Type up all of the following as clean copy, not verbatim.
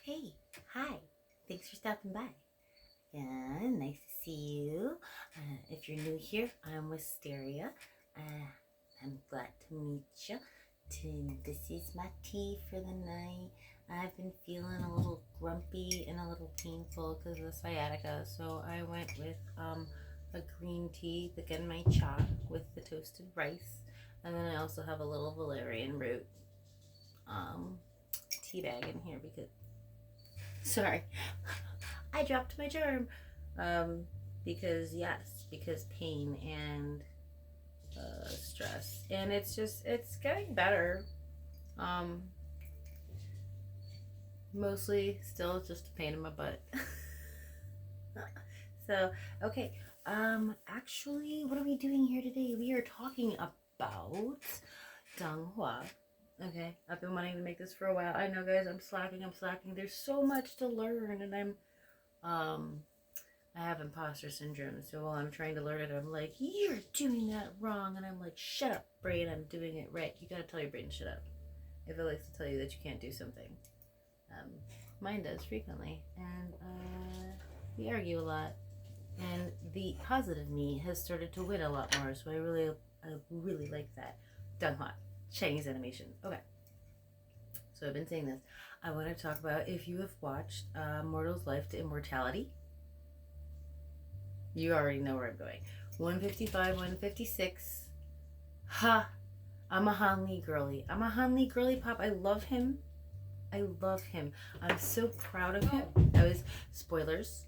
Hey, hi. Thanks for stopping by. Yeah, nice to see you. If you're new here, I'm Wisteria. I'm glad to meet you. This is my tea for the night. I've been feeling a little grumpy and a little painful because of the sciatica, so I went with a green tea, again my cha with the toasted rice, and then I also have a little valerian root um, tea bag in here because sorry, I dropped my germ. Um, because pain and stress, and it's getting better. Um, Mostly still just a pain in my butt. So okay, actually, what are we doing here today? We are talking about Donghua. Okay, I've been wanting to make this for a while. I know, guys, I'm slacking. There's so much to learn, and um I have imposter syndrome, so while I'm trying to learn it, I'm like, you're doing that wrong. And I'm like, shut up, brain, I'm doing it right. You gotta tell your brain to shut up if it likes to tell you that you can't do something. Um, Mine does frequently, and we argue a lot. And the positive me has started to win a lot more, so I really like that. Donghua, Chinese animation. Okay, so I've been saying this. I want to talk about if you have watched Mortal's Life to Immortality. You already know where I'm going. 155, 156. Ha! I'm a Hanli girly. I'm a Hanli girly pop. I love him. I love him. I'm so proud of him. Spoilers.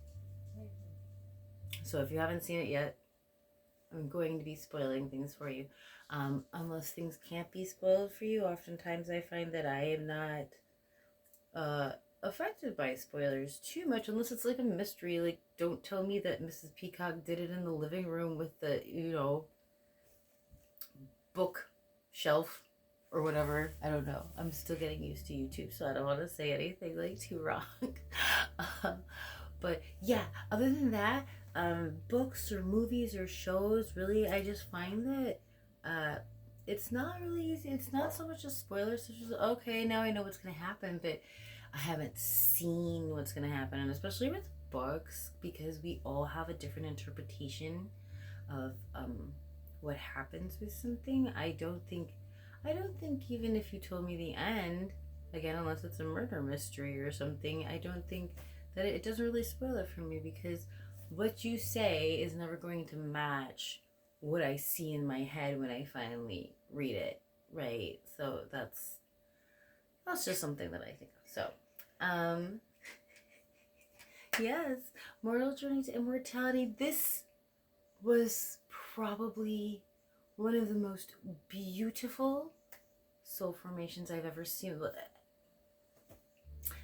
So if you haven't seen it yet, I'm going to be spoiling things for you. Unless things can't be spoiled for you, oftentimes I find that I am not uh, affected by spoilers too much, unless it's like a mystery. Like, don't tell me that Mrs. Peacock did it in the living room with the, book shelf or whatever. I don't know. I'm still getting used to YouTube, so I don't want to say anything like too wrong. um, but yeah, other than that, books or movies or shows, really, I just find that it's not really easy. It's not so much a spoiler, such as okay, now I know what's gonna happen, but I haven't seen what's gonna happen, and especially with books, because we all have a different interpretation of what happens with something. I don't think even if you told me the end, again, unless it's a murder mystery or something, I don't think that it doesn't really spoil it for me, because what you say is never going to match what I see in my head when I finally read it, right? So that's just something that I think of. So, um, yes, Mortal Journey to Immortality. This was probably one of the most beautiful soul formations I've ever seen.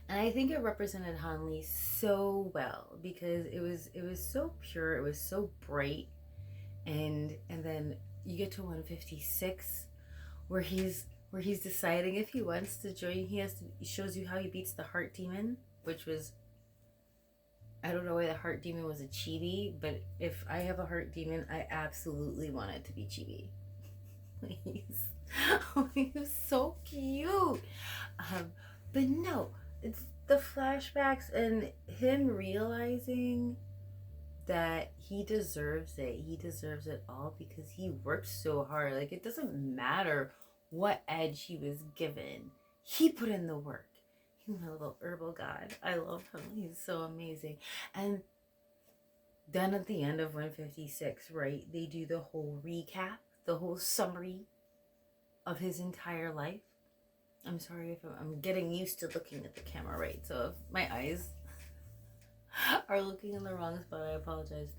And I think it represented Hanli so well, because it was so pure, it was so bright, and then you get to 156 where he's deciding if he wants to join. He shows you how he beats the heart demon, which was, I don't know why the heart demon was a chibi, but if I have a heart demon, I absolutely want it to be chibi. Please. He was so cute. But no, it's the flashbacks and him realizing that he deserves it. He deserves it all because he worked so hard. Like, it doesn't matter what edge he was given, he put in the work. He's my little herbal god. I love him. He's so amazing. And then at the end of 156, right, they do the whole recap, the whole summary of his entire life. I'm sorry if I'm getting used to looking at the camera, right? So if my eyes are looking in the wrong spot, I apologize.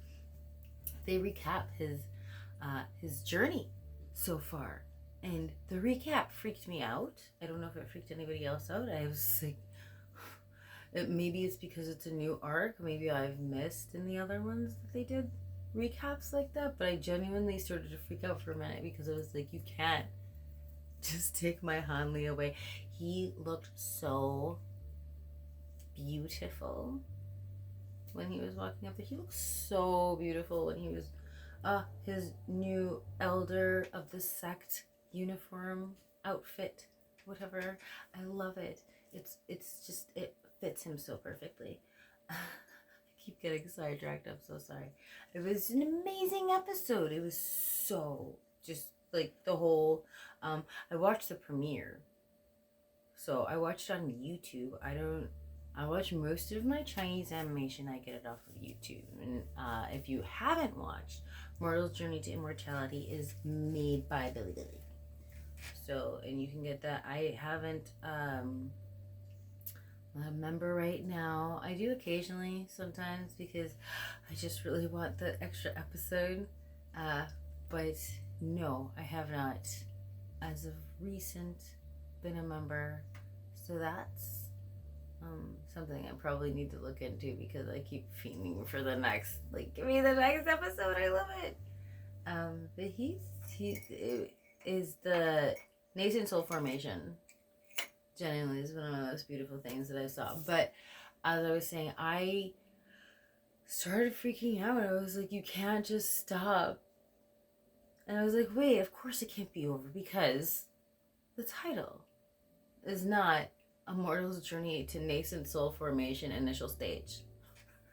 They recap his journey so far, and the recap freaked me out. I don't know if it freaked anybody else out. I was like, maybe it's because it's a new arc. Maybe I've missed in the other ones that they did recaps like that. But I genuinely started to freak out for a minute, because it was like, you can't just take my Hanli away. He looked so beautiful when he was walking up there. He looked so beautiful when he was his new elder of the sect uniform outfit, whatever. I love it. It's just, it fits him so perfectly. I keep getting sidetracked. I'm so sorry. It was an amazing episode. It was so just like the whole. I watched the premiere, so I watched it on YouTube. I watch most of my Chinese animation. I get it off of YouTube. And if you haven't watched, Mortal's Journey to Immortality is made by Bilibili. So, and you can get that. I haven't a member right now. I do occasionally sometimes because I just really want the extra episode. But no, I have not as of recent been a member. So that's something I probably need to look into because I keep fiending for the next, like, give me the next episode. I love it. But he is the nascent soul formation. Genuinely is one of the most beautiful things that I saw. But as I was saying, I started freaking out. I was like, you can't just stop. And I was like, wait, of course it can't be over because the title is not A Mortal's Journey to Nascent Soul Formation Initial Stage.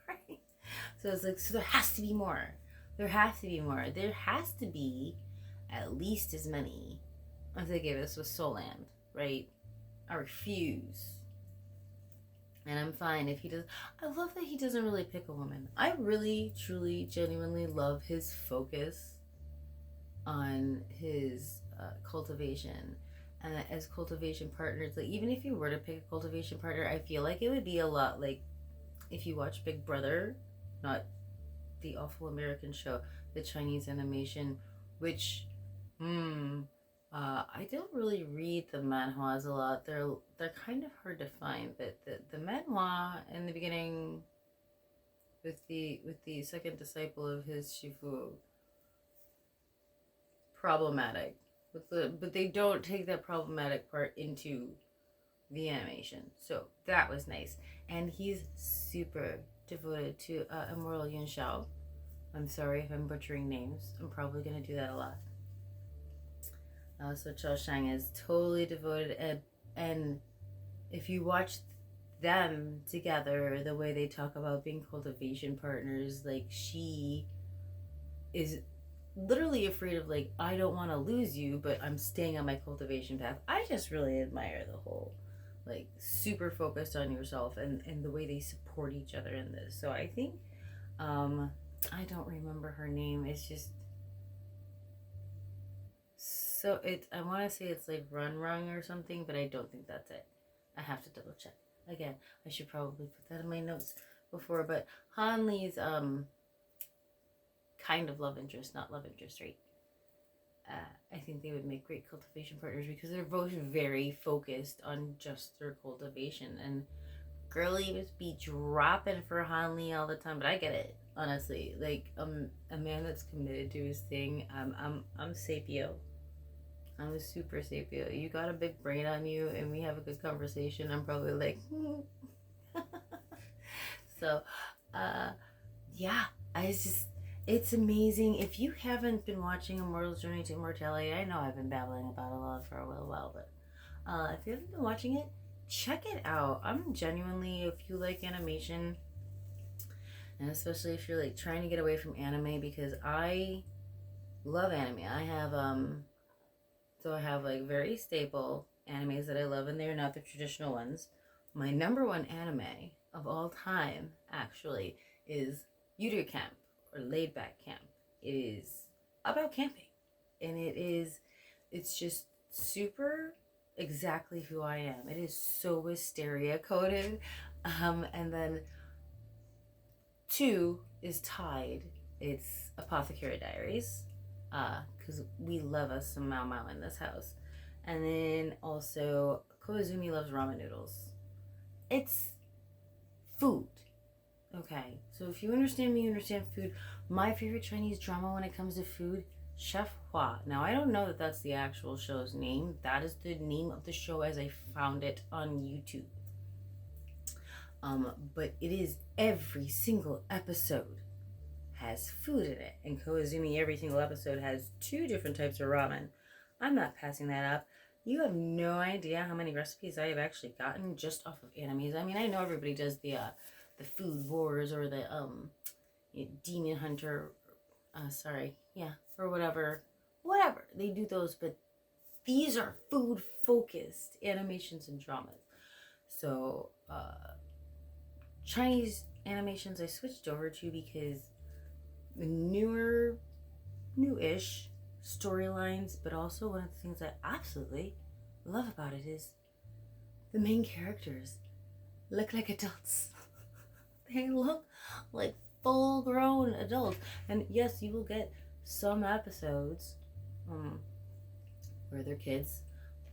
Right? So it's like, so there has to be more. There has to be more. There has to be at least as many as they gave us with Soul Land, right? I refuse. And I'm fine if he does. I love that he doesn't really pick a woman. I really, truly, genuinely love his focus on his cultivation. And as cultivation partners, like, even if you were to pick a cultivation partner, I feel like it would be a lot like if you watch Big Brother, not the awful American show, the Chinese animation, which, I don't really read the manhwas a lot. They're kind of hard to find, but the manhwa in the beginning with the second disciple of his Shifu, problematic. But they don't take that problematic part into the animation, so that was nice. And he's super devoted to Immortal Yun Shao. I'm sorry if I'm butchering names. I'm probably gonna do that a lot. So Chao Shang is totally devoted, and if you watch them together, the way they talk about being cultivation partners, like, she is literally afraid of, like, I don't want to lose you, but I'm staying on my cultivation path. I just really admire the whole, like, super focused on yourself and the way they support each other in this. So I think, I don't remember her name. It's just, so I want to say it's like Run Run or something, but I don't think that's it. I have to double check. Again, I should probably put that in my notes before, but Han Lee's, kind of love interest, not love interest, right? I think they would make great cultivation partners because they're both very focused on just their cultivation. And girly must be dropping for Han Lee all the time, but I get it, honestly. Like, a man that's committed to his thing. I'm sapio. I'm a super sapio. You got a big brain on you, and we have a good conversation. I'm probably like, so, yeah. It's amazing. If you haven't been watching Immortal's Journey to Immortality, I know I've been babbling about it a lot for a little while, but if you haven't been watching it, check it out. I'm genuinely, if you like animation, and especially if you're like trying to get away from anime, because I love anime. I have like very staple animes that I love, and they're not the traditional ones. My number one anime of all time, actually, is Yuru Camp, or Laid Back Camp. It is about camping, and it's just super exactly who I am. It is so Wisteria coded. And then 2 is Tide. It's Apothecary Diaries, because we love us some Mao Mao in this house. And then also Koizumi loves ramen noodles. It's food. Okay, so if you understand me, you understand food. My favorite Chinese drama when it comes to food, Chef Hua. Now, I don't know that that's the actual show's name. That is the name of the show as I found it on YouTube. But it is every single episode has food in it. And Koizumi, every single episode has 2 different types of ramen. I'm not passing that up. You have no idea how many recipes I have actually gotten just off of animes. I mean, I know everybody does the food wars or the demon hunter, or whatever they do those, but these are food focused animations and dramas. So Chinese animations I switched over to because the newish storylines, but also one of the things I absolutely love about it is the main characters look like adults. They look like full grown adults. And yes, you will get some episodes where they're kids,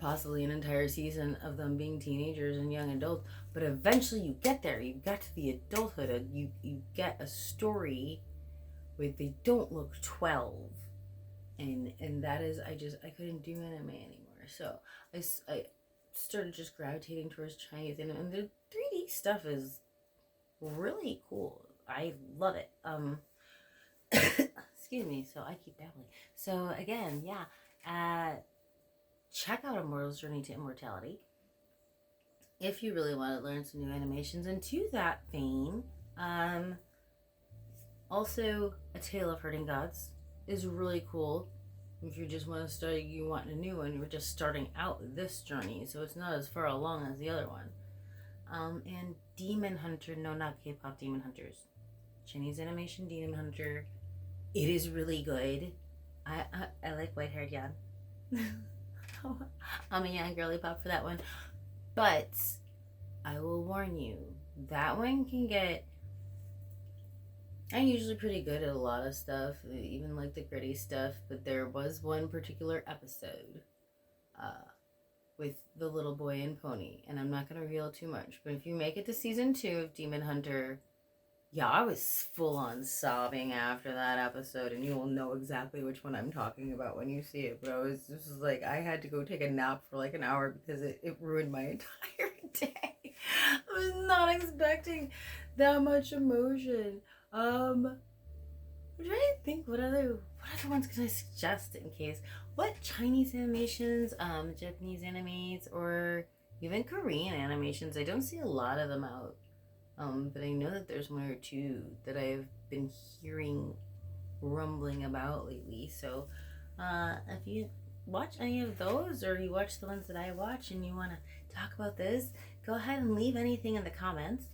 possibly an entire season of them being teenagers and young adults, but eventually you get there. You get to the adulthood, and you get a story where they don't look 12. And that is, I couldn't do anime anymore. So I started just gravitating towards Chinese, and the 3D stuff is really cool. I love it. Excuse me, so I keep babbling. So again, yeah, check out Immortal's Journey to Immortality if you really want to learn some new animations. And to that vein, also A Tale of Hurting Gods is really cool. If you just want to start, you want a new one, you're just starting out this journey, so it's not as far along as the other one. And Demon Hunter, no, not K-pop Demon Hunters, Chinese animation Demon Hunter. It is really good. I like white-haired Yan. I'm a young girly pop for that one, but I will warn you, that one can get. I'm usually pretty good at a lot of stuff, even like the gritty stuff, but there was one particular episode with the little boy and pony, and I'm not going to reveal too much, but if you make it to season 2 of Demon Hunter, yeah, I was full on sobbing after that episode, and you will know exactly which one I'm talking about when you see it, but I was just like, I had to go take a nap for like an hour because it ruined my entire day. I was not expecting that much emotion. I'm trying to think what other ones can I suggest in case. What Chinese animations, Japanese animes, or even Korean animations? I don't see a lot of them out. But I know that there's one or two that I've been hearing rumbling about lately. So, if you watch any of those, or you watch the ones that I watch and you want to talk about this, go ahead and leave anything in the comments.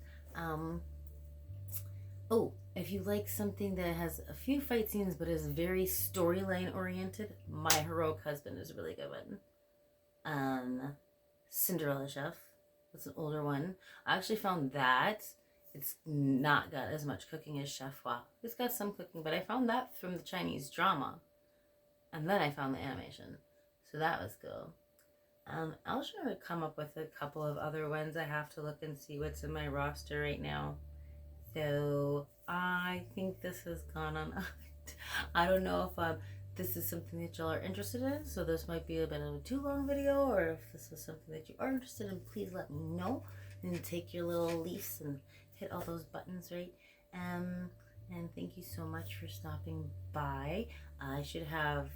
Oh, if you like something that has a few fight scenes but is very storyline oriented, My Heroic Husband is a really good one. Cinderella Chef, that's an older one. I actually found that it's not got as much cooking as Chef Wow. It's got some cooking, but I found that from the Chinese drama, and then I found the animation, so that was cool. I'll try to come up with a couple of other ones. I have to look and see what's in my roster right now. So I think this has gone on. I don't know if this is something that y'all are interested in, so this might be a bit of a too long video, or if this is something that you are interested in, please let me know, and take your little leaves and hit all those buttons, right? And thank you so much for stopping by. I've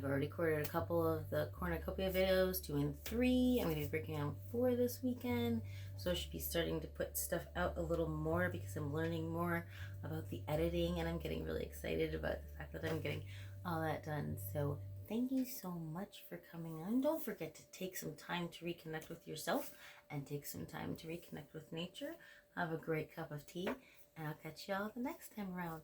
already recorded a couple of the cornucopia videos, 2 and 3. I'm going to be breaking down 4 this weekend. So I should be starting to put stuff out a little more because I'm learning more about the editing, and I'm getting really excited about the fact that I'm getting all that done. So thank you so much for coming on. Don't forget to take some time to reconnect with yourself and take some time to reconnect with nature. Have a great cup of tea, and I'll catch y'all the next time around.